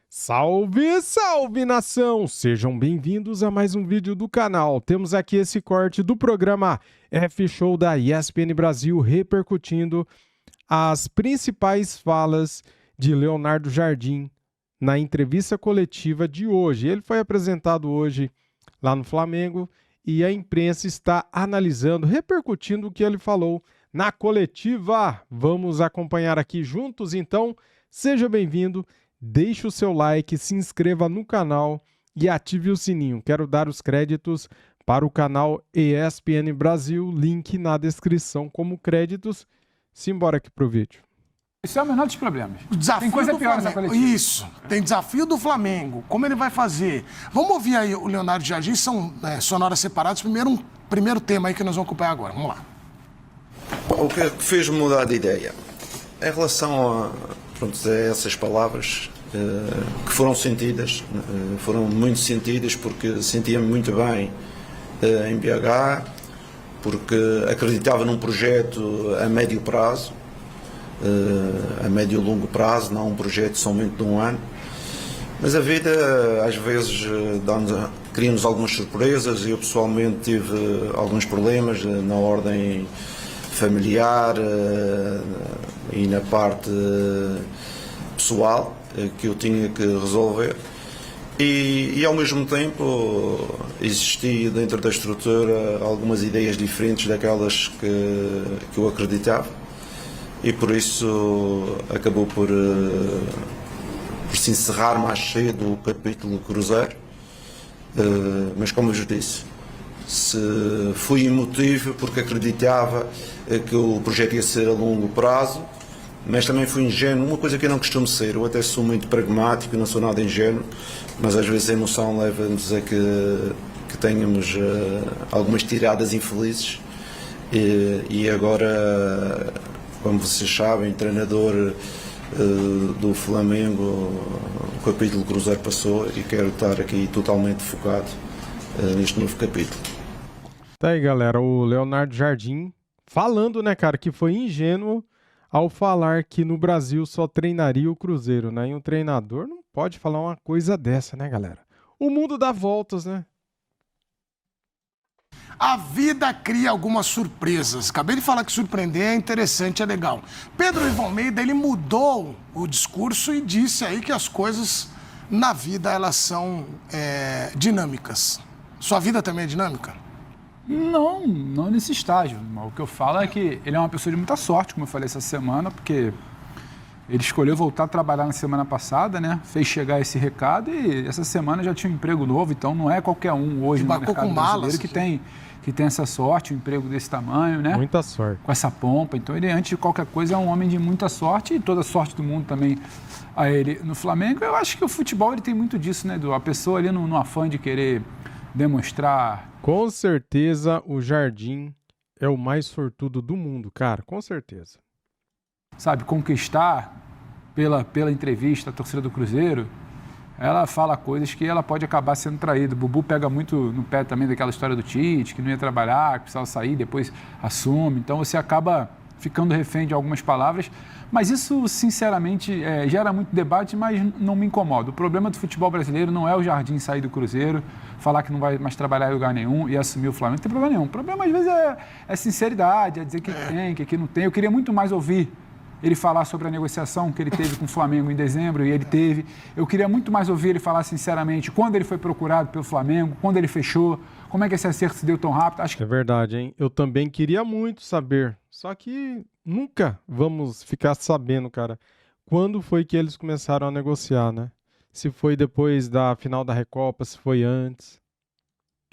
Salve, salve nação! Sejam bem-vindos a mais um vídeo do canal. Temos aqui esse corte do programa F-Show da ESPN Brasil repercutindo as principais falas de Leonardo Jardim na entrevista coletiva de hoje. Ele foi apresentado hoje lá no Flamengo e a imprensa está analisando, repercutindo o que ele falou na coletiva. Vamos acompanhar aqui juntos, então. Seja bem-vindo. Deixe o seu like, se inscreva no canal e ative o sininho. Quero dar os créditos para o canal ESPN Brasil, link na descrição como créditos. Simbora aqui pro vídeo. Isso é o menor dos problemas. O desafio tem coisa do pior nessa Flamengo. coletiva. Isso. Tem desafio do Flamengo. Como ele vai fazer? Vamos ouvir aí o Leonardo Jardim. São sonoras separadas. Primeiro tema aí que nós vamos acompanhar agora. Vamos lá. O que fez-me mudar de ideia? Em relação a essas palavras que foram sentidas, foram muito sentidas porque sentia-me muito bem em BH, porque acreditava num projeto a médio prazo, a médio e longo prazo, não um projeto somente de um ano. Mas a vida às vezes cria-nos algumas surpresas e eu pessoalmente tive alguns problemas na ordem familiar e na parte pessoal que eu tinha que resolver e ao mesmo tempo existia dentro da estrutura algumas ideias diferentes daquelas que eu acreditava e por isso acabou por se encerrar mais cedo o capítulo Cruzeiro, mas como eu já disse, se fui emotivo porque acreditava que o projeto ia ser a longo prazo, mas também fui ingênuo, uma coisa que eu não costumo ser. Eu até sou muito pragmático, não sou nada ingênuo, mas às vezes a emoção leva-nos a que tenhamos algumas tiradas infelizes e agora, como vocês sabem, treinador do Flamengo, o capítulo Cruzeiro passou e quero estar aqui totalmente focado neste novo capítulo. Tá aí, galera, o Leonardo Jardim falando, né, cara, que foi ingênuo ao falar que no Brasil só treinaria o Cruzeiro, né? E um treinador não pode falar uma coisa dessa, né, galera? O mundo dá voltas, né? A vida cria algumas surpresas. Acabei de falar que surpreender é interessante, é legal. Pedro Ivo Almeida, ele mudou o discurso e disse aí que as coisas na vida, elas são dinâmicas. Sua vida também é dinâmica? Não nesse estágio. O que eu falo é que ele é uma pessoa de muita sorte, como eu falei essa semana, porque ele escolheu voltar a trabalhar na semana passada, né? Fez chegar esse recado e essa semana já tinha um emprego novo, então não é qualquer um hoje no mercado brasileiro que tem essa sorte, um emprego desse tamanho, né? Muita sorte. Com essa pompa. Então ele, antes de qualquer coisa, é um homem de muita sorte e toda a sorte do mundo também a ele no Flamengo. Eu acho que o futebol ele tem muito disso, né, Edu? A pessoa ali no afã de querer demonstrar... Com certeza o Jardim é o mais sortudo do mundo, cara, com certeza. Sabe, conquistar pela entrevista a torcida do Cruzeiro, ela fala coisas que ela pode acabar sendo traída. O Bubu pega muito no pé também daquela história do Tite, que não ia trabalhar, que precisava sair, depois assume. Então você acaba ficando refém de algumas palavras. Mas isso, sinceramente, gera muito debate, mas não me incomoda. O problema do futebol brasileiro não é o Jardim sair do Cruzeiro, falar que não vai mais trabalhar em lugar nenhum e assumir o Flamengo. Não tem problema nenhum. O problema, às vezes, é sinceridade, é dizer que tem, que aqui não tem. Eu queria muito mais ouvir ele falar sobre a negociação que ele teve com o Flamengo em dezembro, e ele teve. Eu queria muito mais ouvir ele falar sinceramente quando ele foi procurado pelo Flamengo, quando ele fechou, como é que esse acerto se deu tão rápido. Acho que... É verdade, hein? Eu também queria muito saber, só que nunca vamos ficar sabendo, cara, quando foi que eles começaram a negociar, né? Se foi depois da final da Recopa, se foi antes.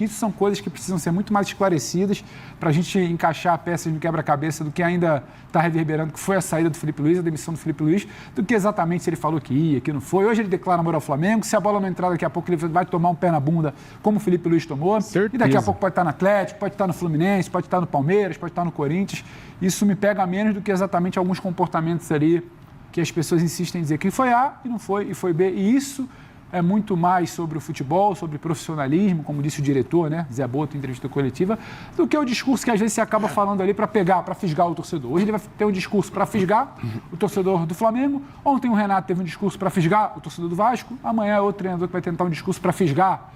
Isso são coisas que precisam ser muito mais esclarecidas para a gente encaixar peças no quebra-cabeça do que ainda está reverberando, que foi a saída do Felipe Luiz, a demissão do Felipe Luiz, do que exatamente se ele falou que ia, que não foi. Hoje ele declara amor ao Flamengo, se a bola não entrar daqui a pouco ele vai tomar um pé na bunda, como o Felipe Luiz tomou. Certeza. E daqui a pouco pode estar no Atlético, pode estar no Fluminense, pode estar no Palmeiras, pode estar no Corinthians. Isso me pega menos do que exatamente alguns comportamentos ali que as pessoas insistem em dizer que foi A e não foi, e foi B. E isso é muito mais sobre o futebol, sobre profissionalismo, como disse o diretor, né, Zé Boto, em entrevista coletiva, do que o discurso que às vezes você acaba falando ali para pegar, para fisgar o torcedor. Hoje ele vai ter um discurso para fisgar o torcedor do Flamengo, ontem o Renato teve um discurso para fisgar o torcedor do Vasco, amanhã é outro treinador que vai tentar um discurso para fisgar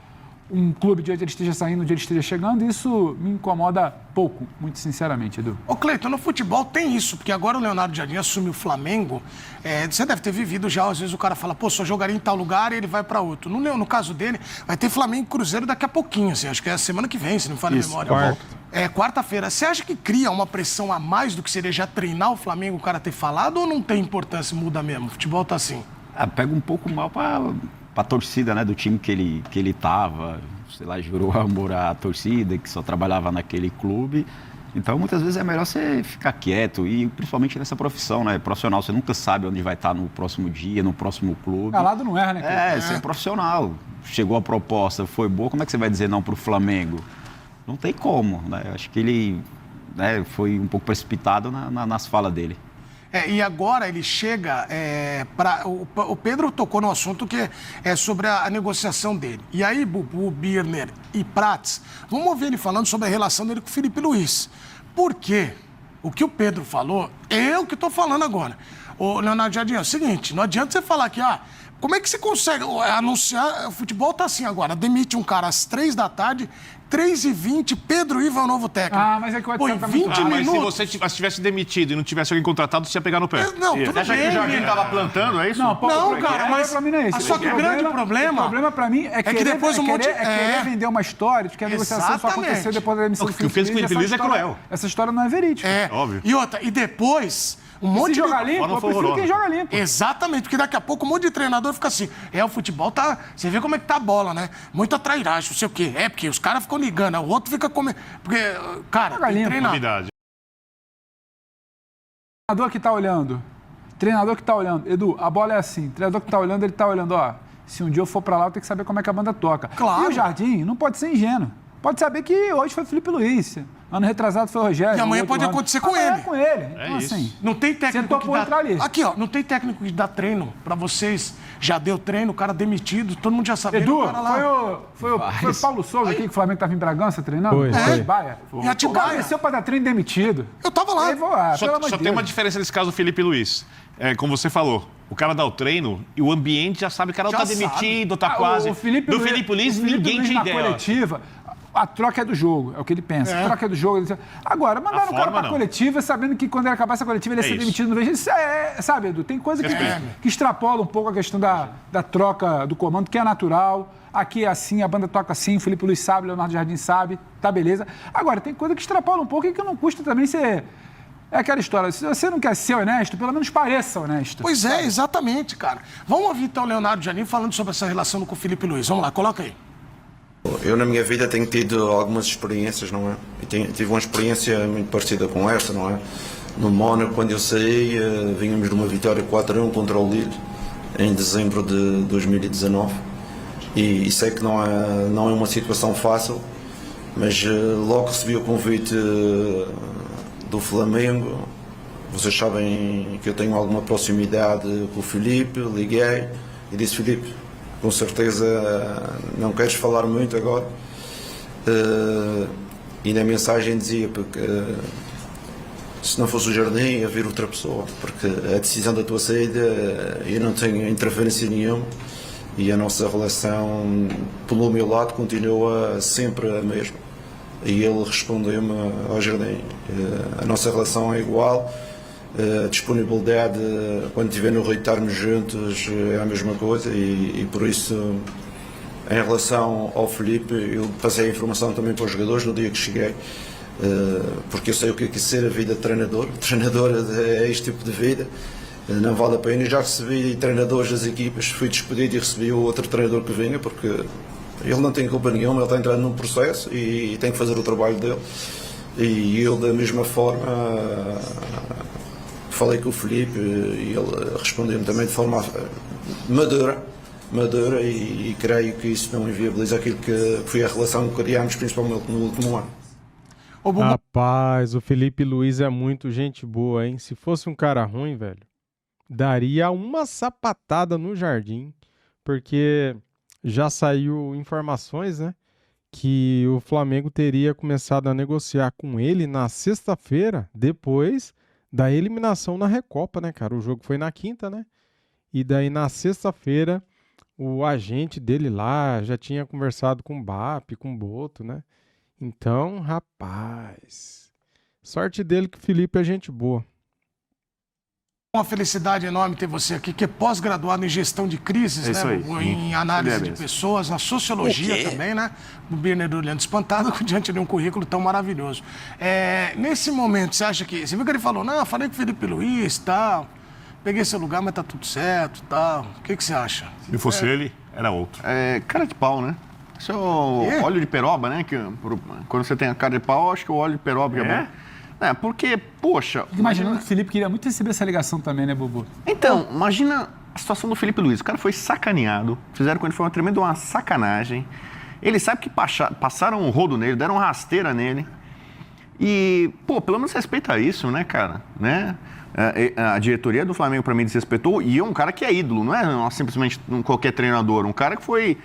um clube de onde ele esteja saindo, onde ele esteja chegando, isso me incomoda pouco, muito sinceramente, Edu. Ô, Cleiton, no futebol tem isso, porque agora o Leonardo Jardim assume o Flamengo. Você deve ter vivido já, às vezes o cara fala, pô, só jogaria em tal lugar e ele vai pra outro. No caso dele, vai ter Flamengo e Cruzeiro daqui a pouquinho, assim, acho que é a semana que vem, se não me falha a memória. Quarta-feira. Você acha que cria uma pressão a mais do que seria já treinar o Flamengo, o cara ter falado, ou não tem importância, muda mesmo? O futebol tá assim. Pega um pouco mal pra torcida, né, do time que ele tava, sei lá, jurou amor à torcida, que só trabalhava naquele clube. Então, muitas vezes é melhor você ficar quieto, e principalmente nessa profissão, né, profissional, você nunca sabe onde vai estar no próximo dia, no próximo clube. Calado não erra, né? Você é profissional. Chegou a proposta, foi boa, como é que você vai dizer não pro Flamengo? Não tem como, né? Acho que ele, né, foi um pouco precipitado nas falas dele. E agora ele chega o Pedro tocou no assunto que é sobre a negociação dele. E aí, Bubu, Birner e Prats, vamos ouvir ele falando sobre a relação dele com o Felipe Luiz. Por quê? O que o Pedro falou, eu que estou falando agora. Ô, Leonardo Jardim, é o seguinte, não adianta você falar que, como é que você consegue anunciar, o futebol tá assim agora, demite um cara às 3 da tarde, 3h20, Pedro Iva é o novo técnico. Mas é que o WhatsApp Põe tá 20 muito... minutos. Mas se você tivesse demitido e não tivesse alguém contratado, você ia pegar no pé. Não, tudo Você acha bem, que o Jardim né? estava plantando, é isso? Não, cara, mas pra mim não é isso. só que o grande problema... O problema pra mim é que depois querer vender uma história de que a negociação só aconteceu depois da demissão do O que fez com o Felipe Luiz é cruel. Essa história não é verídica. Óbvio. E outra, e depois... Um monte Se jogar de... limpo, eu prefiro quem joga limpo. Exatamente, porque daqui a pouco um monte de treinador fica assim. O futebol tá... Você vê como é que tá a bola, né? Muita trairagem, não sei o quê. Porque os caras ficam ligando, o outro fica comendo... Porque, cara, Joga tem limpo. treinador. Novidade. Treinador que tá olhando. Edu, a bola é assim. Treinador que tá olhando, ele tá olhando, se um dia eu for pra lá, eu tenho que saber como é que a banda toca. Claro. E o Jardim não pode ser ingênuo. Pode saber que hoje foi Felipe Luiz. Ano retrasado foi o Rogério. E amanhã pode acontecer com ele. Com ele. Então, assim, Não tem técnico você topou entrar ali. Aqui, não tem técnico que dá treino pra vocês. Já deu treino, o cara demitido, todo mundo já sabia. Edu, o cara lá... foi o Paulo Souza aqui que o Flamengo tava em Bragança treinando? Foi. Atibaia. Em Atibaia. O cara desceu pra dar treino demitido. Eu tava lá. Aí, pelo amor Só de tem Deus. uma diferença nesse caso do Felipe Luiz. Como você falou, o cara dá o treino e o ambiente já sabe que o cara Já tá sabe. demitido, tá quase. O Felipe do Luiz, Felipe Luiz, o Felipe ninguém Luiz tinha na ideia. coletiva, a troca é do jogo, é o que ele pensa. A troca é do jogo. Agora, mandaram o cara forma, pra não. coletiva sabendo que quando ele acabasse a coletiva ele ia ser isso. demitido no vez. Isso sabe, Edu, tem coisa que extrapola um pouco a questão da troca do comando, que é natural. Aqui é assim, a banda toca assim, o Felipe Luiz sabe, o Leonardo Jardim sabe, tá beleza. Agora, tem coisa que extrapola um pouco e que não custa também ser... É aquela história, se você não quer ser honesto, pelo menos pareça honesto. Pois é, exatamente, cara. Vamos ouvir então o Leonardo Jardim falando sobre essa relação com o Felipe Luiz. Vamos lá, coloca aí. Eu, na minha vida, tenho tido algumas experiências, não é? E tive uma experiência muito parecida com esta, não é? No Mónaco, quando eu saí, vínhamos de uma vitória 4-1 contra o Lille, em dezembro de 2019. E sei que não é uma situação fácil, mas logo recebi o convite do Flamengo. Vocês sabem que eu tenho alguma proximidade com o Filipe, liguei e disse: Filipe, com certeza não queres falar muito agora. E na mensagem dizia porque se não fosse o Jardim ia vir outra pessoa, porque a decisão da tua saída eu não tenho interferência nenhuma e a nossa relação pelo meu lado continua sempre a mesma. E ele respondeu-me ao Jardim: a nossa relação é igual, a disponibilidade quando estiver no Rio estarmos juntos é a mesma coisa e por isso, em relação ao Felipe, eu passei a informação também para os jogadores no dia que cheguei, porque eu sei o que é ser a vida de treinador. Treinador é este tipo de vida, não vale a pena. Eu já recebi treinadores das equipas, fui despedido e recebi o outro treinador que vinha, porque ele não tem culpa nenhuma, ele está entrando num processo e tem que fazer o trabalho dele. E eu, da mesma forma, falei com o Felipe e ele respondeu-me também de forma madura e creio que isso não inviabiliza aquilo que foi a relação que criámos, principalmente no último ano. Rapaz, o Felipe Luiz é muito gente boa, hein? Se fosse um cara ruim, velho, daria uma sapatada no Jardim, porque já saiu informações, né? Que o Flamengo teria começado a negociar com ele na sexta-feira, depois da eliminação na Recopa, né, cara? O jogo foi na quinta, né? E daí na sexta-feira, o agente dele lá já tinha conversado com o BAP, com o Boto, né? Então, rapaz, sorte dele que o Felipe é gente boa. Uma felicidade enorme ter você aqui, que é pós-graduado em gestão de crises, isso né? aí. Em análise de pessoas, na sociologia também, né? O Birner olhando espantado diante de um currículo tão maravilhoso. Nesse momento, você acha que... Você viu que ele falou, não, falei com o Felipe Luiz, tal, peguei seu lugar, mas tá tudo certo, tal. O que você acha? Se fosse ele, era outro. Cara de pau, né? Isso é o óleo de peroba, né? Quando você tem a cara de pau, acho que o óleo de peroba que é bom. Porque, poxa... Imaginando que o Felipe queria muito receber essa ligação também, né, Bubu? Então, imagina a situação do Felipe Luiz. O cara foi sacaneado, fizeram com ele, foi uma tremenda uma sacanagem. Ele sabe que passaram um rodo nele, deram uma rasteira nele. E, pelo menos respeita isso, né, cara? Né? A diretoria do Flamengo, pra mim, desrespeitou. E é um cara que é ídolo, não é simplesmente qualquer treinador. Um cara que foi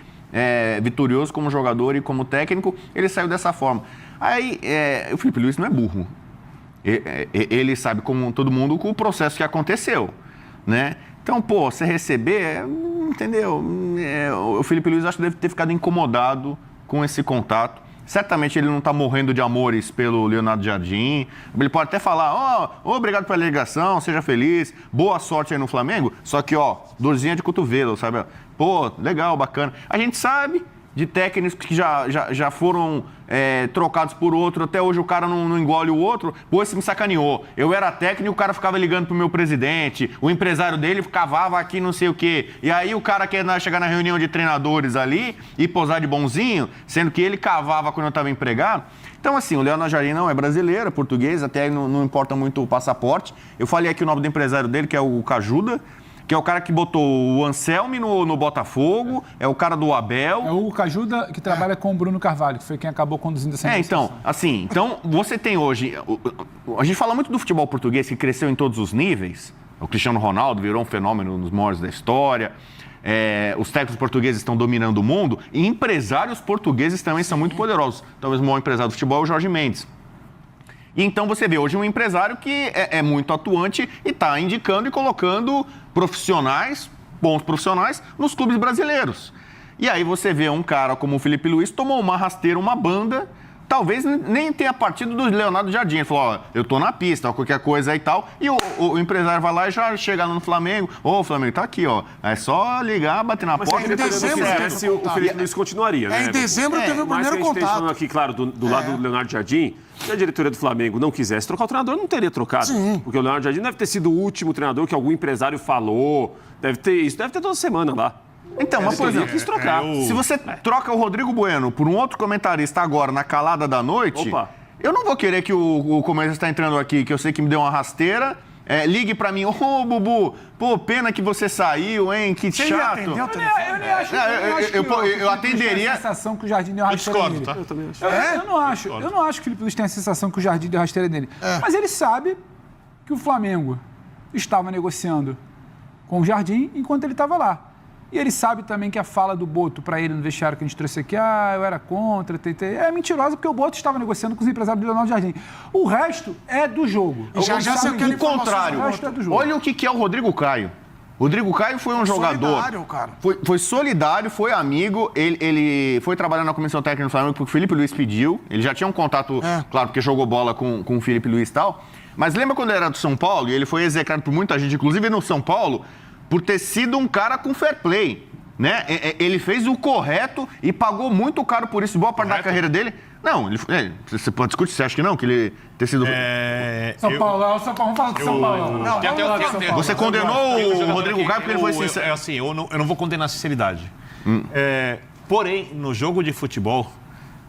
vitorioso como jogador e como técnico, ele saiu dessa forma. Aí, o Felipe Luiz não é burro. Ele sabe, como todo mundo, o processo que aconteceu, né? Então, você receber, entendeu? O Felipe Luiz acho que deve ter ficado incomodado com esse contato. Certamente ele não está morrendo de amores pelo Leonardo Jardim. Ele pode até falar, obrigado pela ligação, seja feliz, boa sorte aí no Flamengo. Só que, dorzinha de cotovelo, sabe? Legal, bacana. A gente sabe de técnicos que já foram trocados por outro, até hoje o cara não engole o outro, esse me sacaneou. Eu era técnico, o cara ficava ligando pro meu presidente, o empresário dele cavava aqui não sei o quê. E aí o cara quer chegar na reunião de treinadores ali e posar de bonzinho, sendo que ele cavava quando eu estava empregado. Então, assim, o Leonardo Jardim não é brasileiro, é português, até não importa muito o passaporte. Eu falei aqui o nome do empresário dele, que é o Cajuda, que é o cara que botou o Anselmi no Botafogo, é o cara do Abel. É o Cajuda que trabalha com o Bruno Carvalho, que foi quem acabou conduzindo essa negociação. Então você tem hoje... A gente fala muito do futebol português, que cresceu em todos os níveis. O Cristiano Ronaldo virou um fenômeno nos maiores da história. Os técnicos portugueses estão dominando o mundo. E empresários portugueses também são muito poderosos. Talvez o maior empresário do futebol é o Jorge Mendes. E então você vê hoje um empresário que é muito atuante e está indicando e colocando bons profissionais, nos clubes brasileiros. E aí você vê um cara como o Felipe Luiz tomou uma rasteira, uma banda, talvez nem tenha partido do Leonardo Jardim. Ele falou, eu tô na pista, qualquer coisa aí e tal. E o empresário vai lá e já chega lá no Flamengo. O Flamengo tá aqui, É só ligar, bater na porta. em dezembro o Felipe Luiz continuaria, né? Em dezembro teve o Mas primeiro a gente tem contato. falando aqui, claro, do lado do Leonardo Jardim, se a diretoria do Flamengo não quisesse trocar o treinador, não teria trocado. Sim. Porque o Leonardo Jardim deve ter sido o último treinador que algum empresário falou. Deve ter toda semana lá. Então, mas por exemplo, quis trocar. Se você troca o Rodrigo Bueno por um outro comentarista agora, na calada da noite, eu não vou querer que o comentarista está entrando aqui, que eu sei que me deu uma rasteira, ligue pra mim, Bubu, pena que você saiu, hein, que Você chato. atendeu o telefone? Eu nem acho. Eu atenderia... A sensação que o Jardim deu rasteira discordo, nele. tá? Eu também acho. Eu não acho que o Felipe Luiz tem a sensação que o Jardim deu rasteira nele. Mas ele sabe que o Flamengo estava negociando com o Jardim enquanto ele estava lá. E ele sabe também que a fala do Boto para ele no vestiário que a gente trouxe aqui, eu era contra, é mentirosa, porque o Boto estava negociando com os empresários do Leonardo Jardim. O resto é do jogo. Já sei o que ele O contrário. O resto é do jogo. Olha o que é o Rodrigo Caio. O Rodrigo Caio foi um jogador... Solidário, cara. Foi solidário, foi amigo, ele foi trabalhar na comissão técnica do Flamengo porque o Felipe Luiz pediu. Ele já tinha um contato, claro, porque jogou bola com o Felipe Luiz e tal. Mas lembra quando ele era do São Paulo, e ele foi execrado por muita gente, inclusive no São Paulo, por ter sido um cara com fair play, né? Ele fez o correto e pagou muito caro por isso, boa parte da carreira dele. Não, você pode discutir, você acha que não? Que ele ter sido... São Paulo, vamos falar de São Paulo. Você condenou o Rodrigo Caio porque ele foi sincero. Eu não vou condenar a sinceridade. Porém, no jogo de futebol,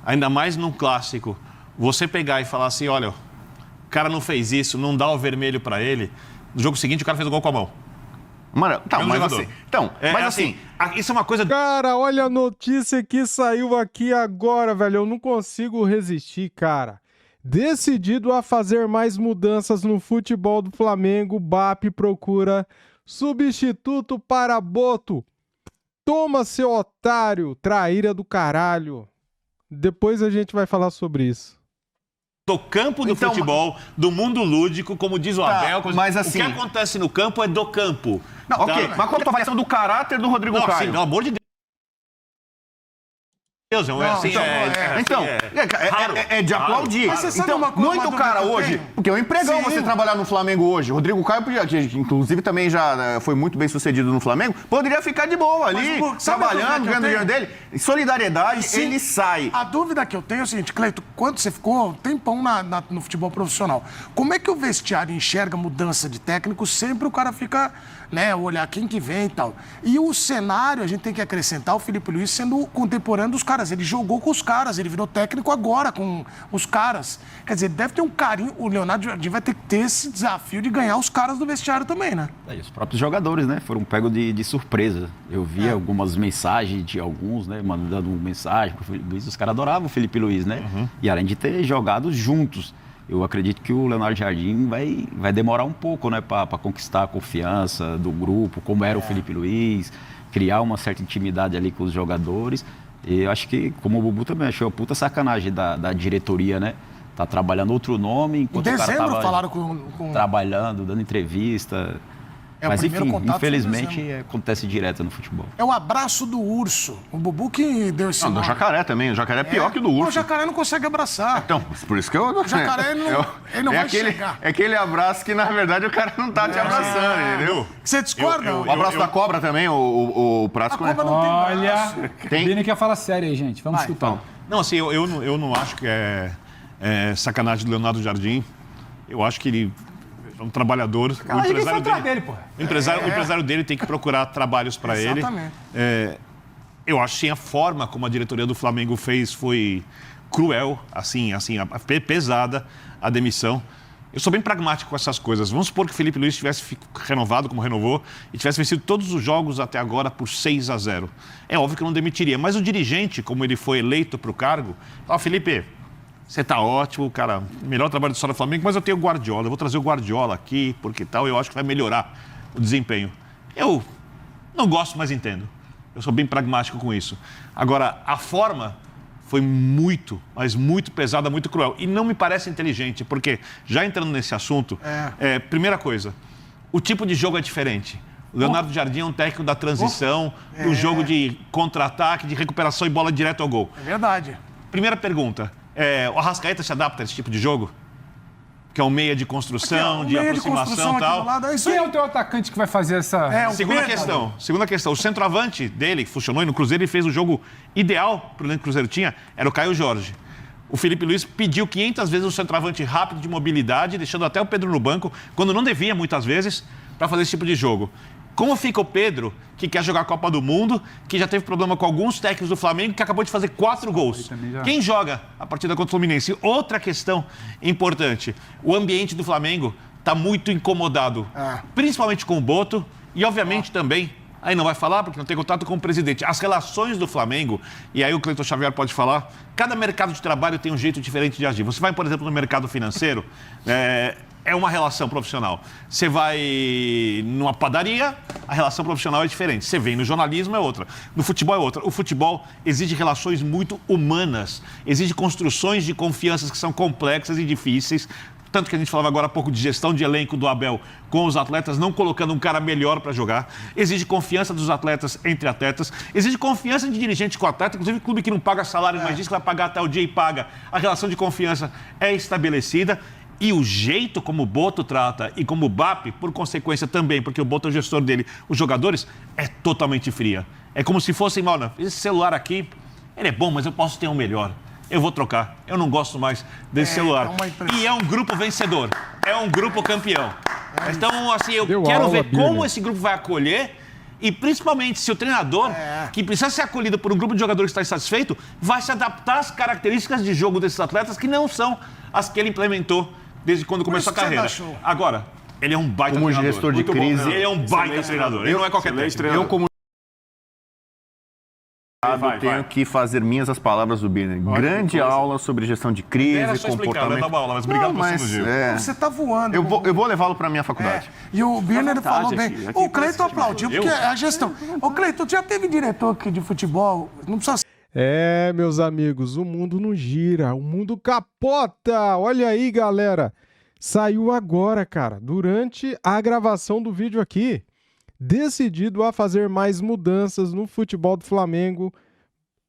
ainda mais num clássico, você pegar e falar assim, olha, o cara não fez isso, não dá o vermelho pra ele, no jogo seguinte o cara fez o gol com a mão. Mano, Isso é uma coisa... Cara, olha a notícia que saiu aqui agora, velho. Eu não consigo resistir, cara. Decidido a fazer mais mudanças no futebol do Flamengo, BAP procura substituto para Boto. Toma, seu otário, traíra do caralho. Depois a gente vai falar sobre isso. Do campo do futebol, do mundo lúdico, como diz o Abel. mas assim- O que acontece no campo é do campo. Não, ok. Tá? Mas qual é a tua avaliação do caráter do Rodrigo Não, Caio? sim, pelo amor de Deus. É de aplaudir. Mas você sabe Então, uma coisa, muito uma cara dúvida que eu hoje, tenho? porque é um empregão Sim. você trabalhar no Flamengo hoje. Rodrigo Caio, que inclusive também já foi muito bem sucedido no Flamengo, poderia ficar de boa ali, Mas, sabe a dúvida trabalhando, que eu ganhando dinheiro tenho? dele. Em solidariedade, Sim. ele sai. A dúvida que eu tenho é o seguinte, Cleito, quando você ficou um tempão no futebol profissional, como é que o vestiário enxerga mudança de técnico? Sempre o cara fica, né, olhar quem que vem e tal. E o cenário, a gente tem que acrescentar o Felipe Luiz sendo contemporâneo dos caras. Ele jogou com os caras, ele virou técnico agora com os caras. Quer dizer, deve ter um carinho, o Leonardo Jardim vai ter que ter esse desafio de ganhar os caras do vestiário também, né? E os próprios jogadores, né? Foram pegos de surpresa. Eu vi algumas mensagens de alguns, né? Mandando mensagem pro Felipe Luiz. Os caras adoravam o Felipe Luiz, né? E além de ter jogado juntos, eu acredito que o Leonardo Jardim vai demorar um pouco, né? Para conquistar a confiança do grupo, como era o Felipe Luiz, criar uma certa intimidade ali com os jogadores. E eu acho que, como o Bubu também achou, a puta sacanagem da diretoria, né? Tá trabalhando outro nome, Em enquanto o cara dezembro tava falaram com... trabalhando, dando entrevista. É, o Mas primeiro enfim, contato foi em infelizmente dezembro. acontece direto no futebol. É o abraço do urso. O Bubu que deu esse Não, do nome. Jacaré também. O Jacaré é pior que o do O urso. jacaré não consegue abraçar. Então, por isso que eu... O jacaré ele não vai chegar. É aquele abraço que, na verdade, o cara não tá te abraçando, entendeu? Você discorda? O abraço da cobra também, o Prato A cobra não tem Olha, braço. Tem? o Vini quer falar sério aí, gente. Vamos escutar. Não, assim, eu não acho que é sacanagem do Leonardo Jardim. Eu acho que ele é um trabalhador. O Ninguém foi empresário atrás dele, dele, pô. o empresário dele tem que procurar trabalhos para ele. Exatamente. Eu acho que sim, a forma como a diretoria do Flamengo fez foi cruel, pesada a demissão. Eu sou bem pragmático com essas coisas. Vamos supor que o Felipe Luiz tivesse renovado como renovou e tivesse vencido todos os jogos até agora por 6-0. É óbvio que eu não demitiria, mas o dirigente, como ele foi eleito para o cargo, fala, Felipe, você tá ótimo, cara, melhor trabalho da história do Flamengo, mas eu tenho o Guardiola, eu vou trazer o Guardiola aqui, porque tal, eu acho que vai melhorar o desempenho. Eu não gosto, mas entendo. Eu sou bem pragmático com isso. Agora, a forma foi muito, mas muito pesada, muito cruel. E não me parece inteligente, porque, já entrando nesse assunto, primeira coisa, o tipo de jogo é diferente. O Leonardo Jardim é um técnico da transição, do jogo de contra-ataque, de recuperação e bola direto ao gol. É verdade. Primeira pergunta, o Arrascaeta se adapta a esse tipo de jogo? Que é um meia de construção, Aqui, ó, de meia aproximação construção e aqui tal. do lado, é isso Quem aí. é o teu atacante que vai fazer essa... o Segunda Pedro. questão, o centroavante dele, que funcionou e no Cruzeiro ele fez o jogo ideal para o que o Cruzeiro tinha, era o Caio Jorge. O Felipe Luiz pediu 500 vezes um centroavante rápido de mobilidade, deixando até o Pedro no banco, quando não devia muitas vezes, para fazer esse tipo de jogo. Como fica o Pedro, que quer jogar a Copa do Mundo, que já teve problema com alguns técnicos do Flamengo, que acabou de fazer 4 gols? Quem joga a partida contra o Fluminense? Outra questão importante, o ambiente do Flamengo está muito incomodado, principalmente com o Boto e, obviamente, também, aí não vai falar porque não tem contato com o presidente, as relações do Flamengo, e aí o Cleiton Xavier pode falar, cada mercado de trabalho tem um jeito diferente de agir. Você vai, por exemplo, no mercado financeiro, é uma relação profissional. Você vai numa padaria, a relação profissional é diferente. Você vem no jornalismo, é outra. No futebol é outra. O futebol exige relações muito humanas, exige construções de confianças que são complexas e difíceis. Tanto que a gente falava agora há pouco de gestão de elenco do Abel com os atletas, não colocando um cara melhor para jogar. Exige confiança dos atletas entre atletas. Exige confiança de dirigente com atleta. Inclusive, clube que não paga salário, mas diz que vai pagar até o dia e paga. A relação de confiança é estabelecida. E o jeito como o Boto trata e como o BAP, por consequência também, porque o Boto é o gestor dele, os jogadores, é totalmente fria. É como se fossem, olha, esse celular aqui, ele é bom, mas eu posso ter um melhor. Eu vou trocar. Eu não gosto mais desse celular. E é um grupo vencedor. É um grupo campeão. Então, assim, eu quero ver como esse grupo vai acolher e, principalmente, se o treinador, que precisa ser acolhido por um grupo de jogadores que está insatisfeito, vai se adaptar às características de jogo desses atletas que não são as que ele implementou desde quando começou a carreira. Agora, ele é um baita Como treinador. gestor de crise. Ele é um baita treinador. Ele não é qualquer técnico. Eu, como Tenho que fazer minhas as palavras do Birner. Grande aula sobre gestão de crise, Era só explicar, né? comportamento. Dá uma aula, mas obrigado por esse elogio. Você tá voando. Eu vou levá-lo para minha faculdade. E o Birner vontade falou bem. aqui. O Cleiton aplaudiu, porque é a gestão. Ô, Cleiton, já teve diretor aqui de futebol? Não precisa É, meus amigos, o mundo não gira, o mundo capota. Olha aí, galera. Saiu agora, cara, durante a gravação do vídeo aqui. Decidido a fazer mais mudanças no futebol do Flamengo,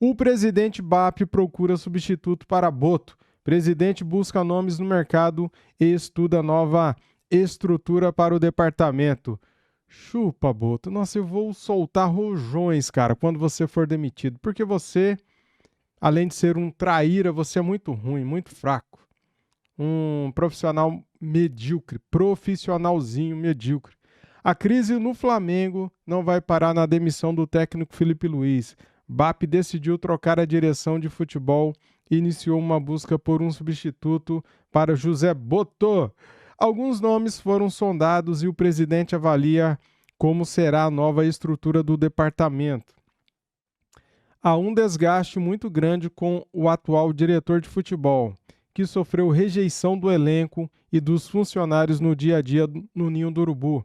o presidente BAP procura substituto para Boto. Presidente busca nomes no mercado e estuda nova estrutura para o departamento. Chupa, Boto. Nossa, eu vou soltar rojões, cara, quando você for demitido. Porque você, além de ser um traíra, você é muito ruim, muito fraco. Um profissional medíocre, profissionalzinho medíocre. A crise no Flamengo não vai parar na demissão do técnico Felipe Luiz. BAP decidiu trocar a direção de futebol e iniciou uma busca por um substituto para José Boto. Alguns nomes foram sondados e o presidente avalia como será a nova estrutura do departamento. Há um desgaste muito grande com o atual diretor de futebol, que sofreu rejeição do elenco e dos funcionários no dia a dia no Ninho do Urubu.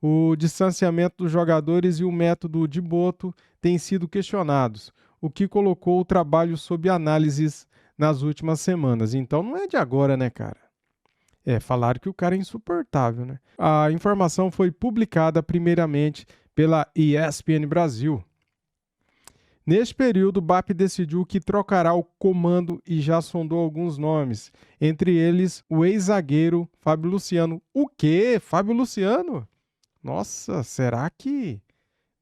O distanciamento dos jogadores e o método de Boto têm sido questionados, o que colocou o trabalho sob análises nas últimas semanas. Então não é de agora, né, cara? Falaram que o cara é insuportável, né? A informação foi publicada primeiramente pela ESPN Brasil. Neste período, o BAP decidiu que trocará o comando e já sondou alguns nomes, entre eles o ex-zagueiro Fábio Luciano. O quê? Fábio Luciano? Nossa, será que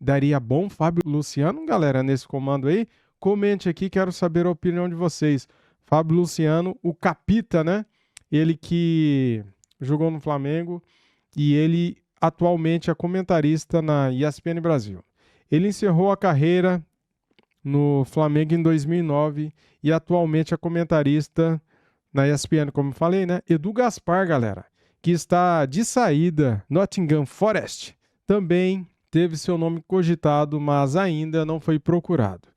daria bom Fábio Luciano, galera, nesse comando aí? Comente aqui, quero saber a opinião de vocês. Fábio Luciano, o capita, né? Ele que jogou no Flamengo e ele atualmente é comentarista na ESPN Brasil. Ele encerrou a carreira no Flamengo em 2009 e atualmente é comentarista na ESPN, como eu falei, né? Edu Gaspar, galera, que está de saída, Nottingham Forest, também teve seu nome cogitado, mas ainda não foi procurado.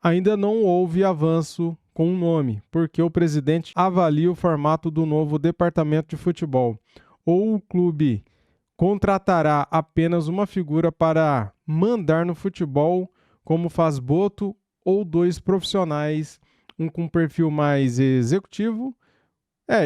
Ainda não houve avanço com o nome, porque o presidente avalia o formato do novo departamento de futebol. Ou o clube contratará apenas uma figura para mandar no futebol, como faz Boto, ou dois profissionais, um com perfil mais executivo,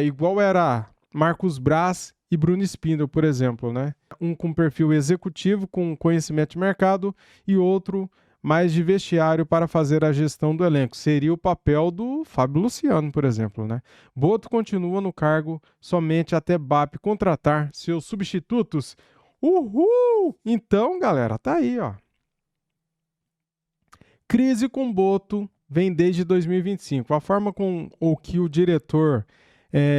igual era Marcos Braz e Bruno Spindel, por exemplo, né? Um com perfil executivo, com conhecimento de mercado, e outro mais de vestiário para fazer a gestão do elenco. Seria o papel do Fábio Luciano, por exemplo, né? Boto continua no cargo somente até BAP contratar seus substitutos. Uhul! Então, galera, tá aí, ó. Crise com Boto vem desde 2025. A forma com o que o diretor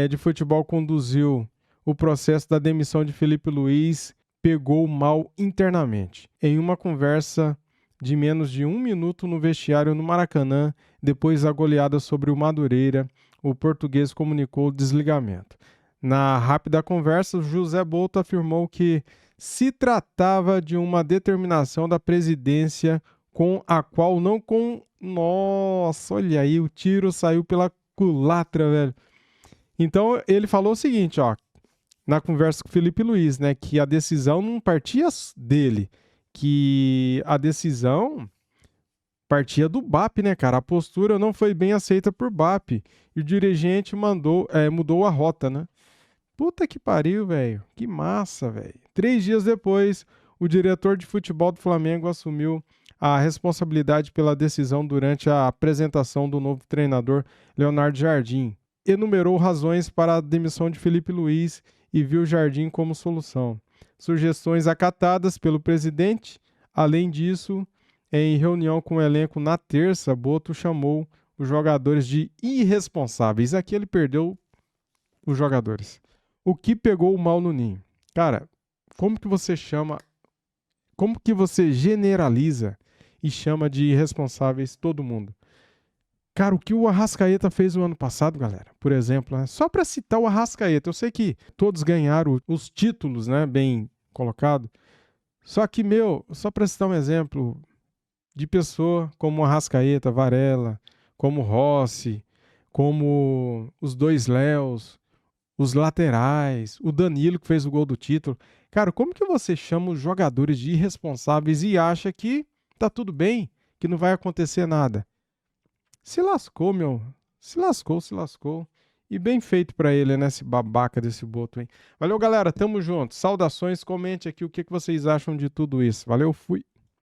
de futebol conduziu o processo da demissão de Felipe Luiz pegou mal internamente. Em uma conversa de menos de 1 minuto no vestiário no Maracanã, depois da goleada sobre o Madureira, o português comunicou o desligamento. Na rápida conversa, o José Boto afirmou que se tratava de uma determinação da presidência com a qual não Nossa, olha aí, o tiro saiu pela culatra, velho. Então, ele falou o seguinte, ó, na conversa com o Felipe Luiz, né, que a decisão não partia dele, que a decisão partia do BAP, né, cara? A postura não foi bem aceita por BAP e o dirigente mudou a rota, né? Puta que pariu, velho. Que massa, velho. 3 dias depois, o diretor de futebol do Flamengo assumiu a responsabilidade pela decisão durante a apresentação do novo treinador, Leonardo Jardim. Enumerou razões para a demissão de Felipe Luiz e viu Jardim como solução. Sugestões acatadas pelo presidente. Além disso, em reunião com o elenco na terça, Boto chamou os jogadores de irresponsáveis. Aqui ele perdeu os jogadores. O que pegou o mal no ninho? Cara, como que você generaliza e chama de irresponsáveis todo mundo? Cara, o que o Arrascaeta fez no ano passado, galera, por exemplo, né? Só para citar o Arrascaeta, eu sei que todos ganharam os títulos, né, bem colocado, só que, só para citar um exemplo, de pessoa como Arrascaeta, Varela, como Rossi, como os dois Léos, os laterais, o Danilo que fez o gol do título. Cara, como que você chama os jogadores de irresponsáveis e acha que tá tudo bem, que não vai acontecer nada? Se lascou, meu. Se lascou. E bem feito pra ele, né? Esse babaca desse Boto, hein? Valeu, galera. Tamo junto. Saudações. Comente aqui o que vocês acham de tudo isso. Valeu, fui.